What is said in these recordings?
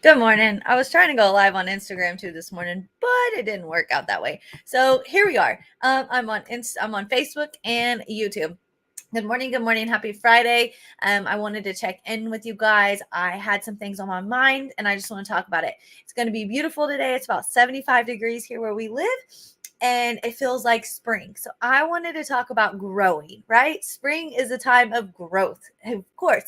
Good morning. I was trying to go live on Instagram too this morning, but it didn't work out that way. So here we are. I'm on Facebook and YouTube. Good morning. Good morning. Happy Friday. I wanted to check in with you guys. I had some things on my mind and I just want to talk about it. It's going to be beautiful today. It's about 75 degrees here where we live and it feels like spring. So I wanted to talk about growing, right? Spring is a time of growth, of course.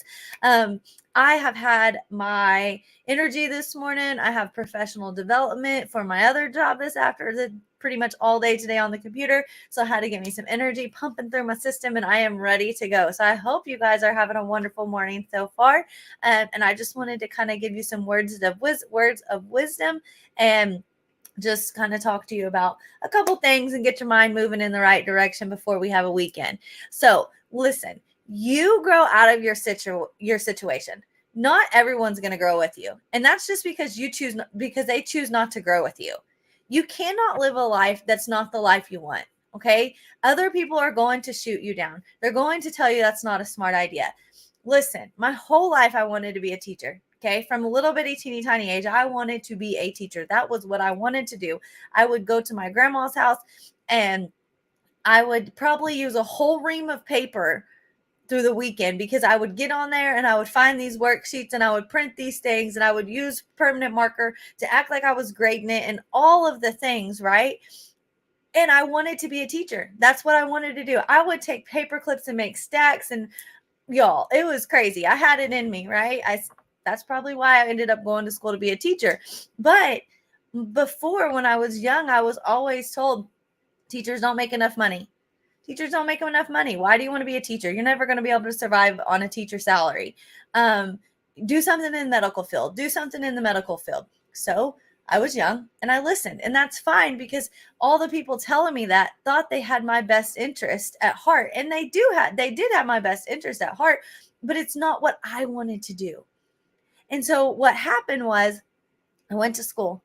I have had my energy this morning. I have professional development for my other job this after the pretty much all day today on the computer. So I had to get me some energy pumping through my system and I am ready to go. So I hope you guys are having a wonderful morning so far. And I just wanted to kind of give you some words of wisdom and just kind of talk to you about a couple things and get your mind moving in the right direction before we have a weekend. So listen, you grow out of your situation. Not everyone's going to grow with you. And that's just because because they choose not to grow with you. You cannot live a life that's not the life you want. Okay. Other people are going to shoot you down. They're going to tell you that's not a smart idea. Listen, my whole life I wanted to be a teacher. Okay. From a little bitty teeny tiny age, I wanted to be a teacher. That was what I wanted to do. I would go to my grandma's house and I would probably use a whole ream of paper through the weekend because I would get on there and I would find these worksheets and I would print these things and I would use permanent marker to act like I was grading it and all of the things, right? And I wanted to be a teacher. That's what I wanted to do. I would take paper clips and make stacks and y'all, it was crazy. I had it in me, right? That's probably why I ended up going to school to be a teacher. But before, when I was young, I was always told teachers don't make enough money. Teachers don't make enough money. Why do you want to be a teacher? You're never going to be able to survive on a teacher salary. Do something in the medical field. Do something in the medical field. So I was young and I listened, and that's fine because all the people telling me that thought they had my best interest at heart, and they did have my best interest at heart, but it's not what I wanted to do. And so what happened was I went to school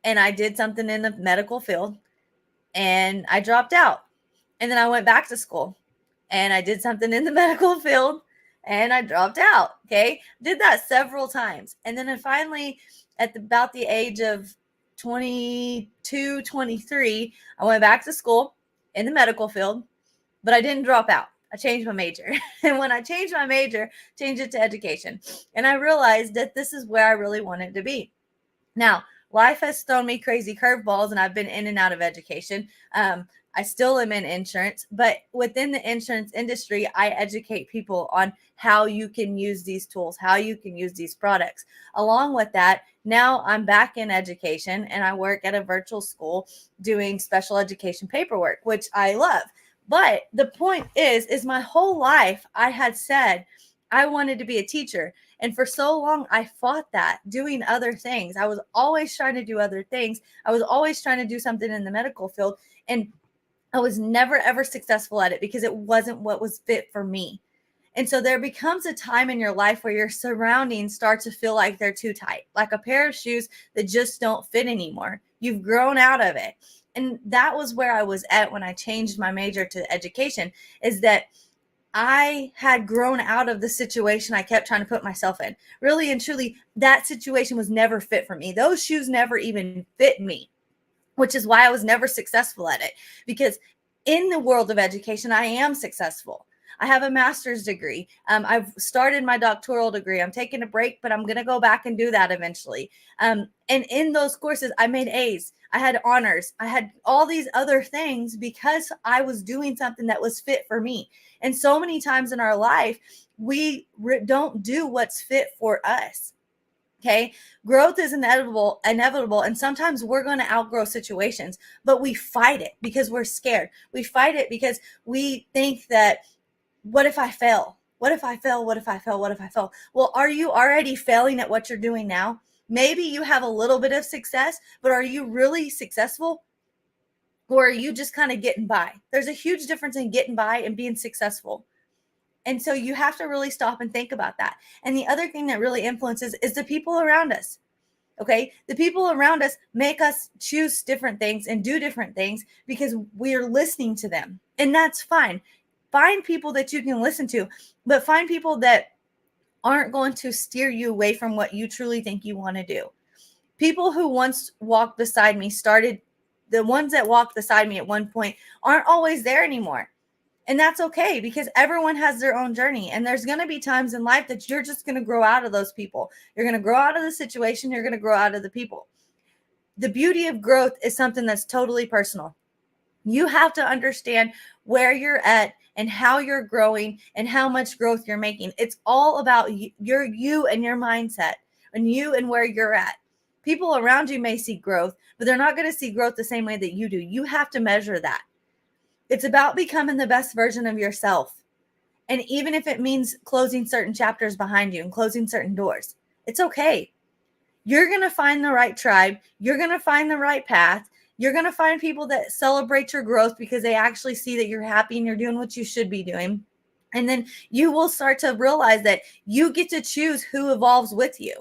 and I did something in the medical field and I dropped out. And then I went back to school and I did something in the medical field and I dropped out. Okay. Did that several times. And then I finally, about the age of 22, 23, I went back to school in the medical field, but I didn't drop out. I changed my major. And when I changed my major, changed it to education. And I realized that this is where I really wanted to be. Now, life has thrown me crazy curveballs and I've been in and out of education. I still am in insurance, but within the insurance industry, I educate people on how you can use these tools, how you can use these products. Along with that, now I'm back in education and I work at a virtual school doing special education paperwork, which I love. But the point is my whole life I had said I wanted to be a teacher. And for so long, I fought that doing other things. I was always trying to do other things. I was always trying to do something in the medical field. And I was never, ever successful at it because it wasn't what was fit for me. And so there becomes a time in your life where your surroundings start to feel like they're too tight, like a pair of shoes that just don't fit anymore. You've grown out of it. And that was where I was at when I changed my major to education, is that I had grown out of the situation I kept trying to put myself in. Really and truly, that situation was never fit for me. Those shoes never even fit me, which is why I was never successful at it. Because in the world of education, I am successful. I have a master's degree. I've started my doctoral degree. I'm taking a break, but I'm going to go back and do that eventually. And in those courses, I made A's. I had honors. I had all these other things because I was doing something that was fit for me. And so many times in our life, we don't do what's fit for us. Okay. Growth is inevitable. And sometimes we're going to outgrow situations, but we fight it because we're scared. We fight it because we think that, what if I fail? What if I fail? What if I fail? What if I fail? Well, are you already failing at what you're doing now? Maybe you have a little bit of success, but are you really successful? Or are you just kind of getting by? There's a huge difference in getting by and being successful. And so you have to really stop and think about that. And the other thing that really influences is the people around us. Okay. The people around us make us choose different things and do different things because we're listening to them. And that's fine. Find people that you can listen to, but find people that aren't going to steer you away from what you truly think you want to do. People who once walked beside me the ones that walked beside me at one point aren't always there anymore. And that's okay, because everyone has their own journey. And there's going to be times in life that you're just going to grow out of those people. You're going to grow out of the situation. You're going to grow out of the people. The beauty of growth is something that's totally personal. You have to understand where you're at and how you're growing and how much growth you're making. It's all about you and your mindset and you and where you're at. People around you may see growth, but they're not going to see growth the same way that you do. You have to measure that. It's about becoming the best version of yourself. And even if it means closing certain chapters behind you and closing certain doors, it's okay. You're going to find the right tribe. You're going to find the right path. You're going to find people that celebrate your growth because they actually see that you're happy and you're doing what you should be doing. And then you will start to realize that you get to choose who evolves with you.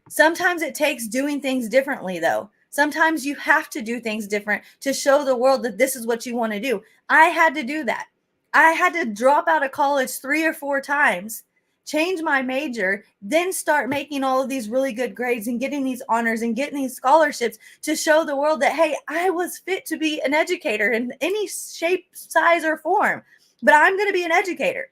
Sometimes it takes doing things differently, though. Sometimes you have to do things different to show the world that this is what you want to do. I had to do that. I had to drop out of college 3 or 4 times, change my major, then start making all of these really good grades and getting these honors and getting these scholarships to show the world that, hey, I was fit to be an educator in any shape, size, or form, but I'm going to be an educator.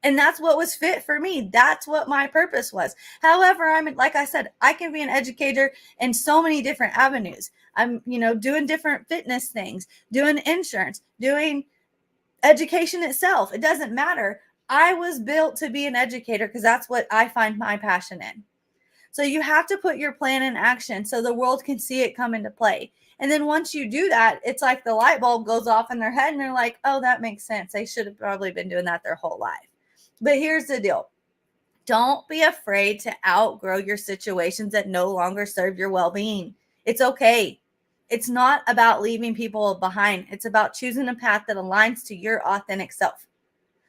And that's what was fit for me. That's what my purpose was. However, like I said, I can be an educator in so many different avenues. I'm, doing different fitness things, doing insurance, doing education itself. It doesn't matter. I was built to be an educator because that's what I find my passion in. So you have to put your plan in action so the world can see it come into play. And then once you do that, it's like the light bulb goes off in their head and they're like, oh, that makes sense. They should have probably been doing that their whole life. But here's the deal. Don't be afraid to outgrow your situations that no longer serve your well-being. It's okay. It's not about leaving people behind. It's about choosing a path that aligns to your authentic self.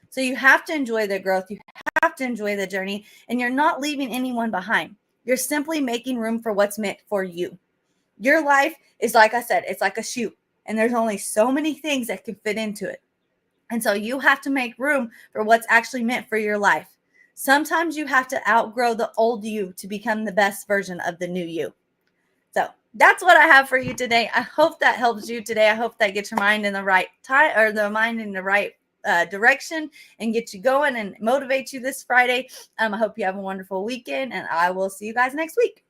So you have to enjoy the growth. You have to enjoy the journey, and you're not leaving anyone behind. You're simply making room for what's meant for you. Your life is, like I said, it's like a shoe, and there's only so many things that can fit into it. And so you have to make room for what's actually meant for your life. Sometimes you have to outgrow the old you to become the best version of the new you. So that's what I have for you today. I hope that helps you today. I hope that gets your mind in the right time, or the mind in the right direction, and get you going and motivate you this Friday. I hope you have a wonderful weekend, and I will see you guys next week.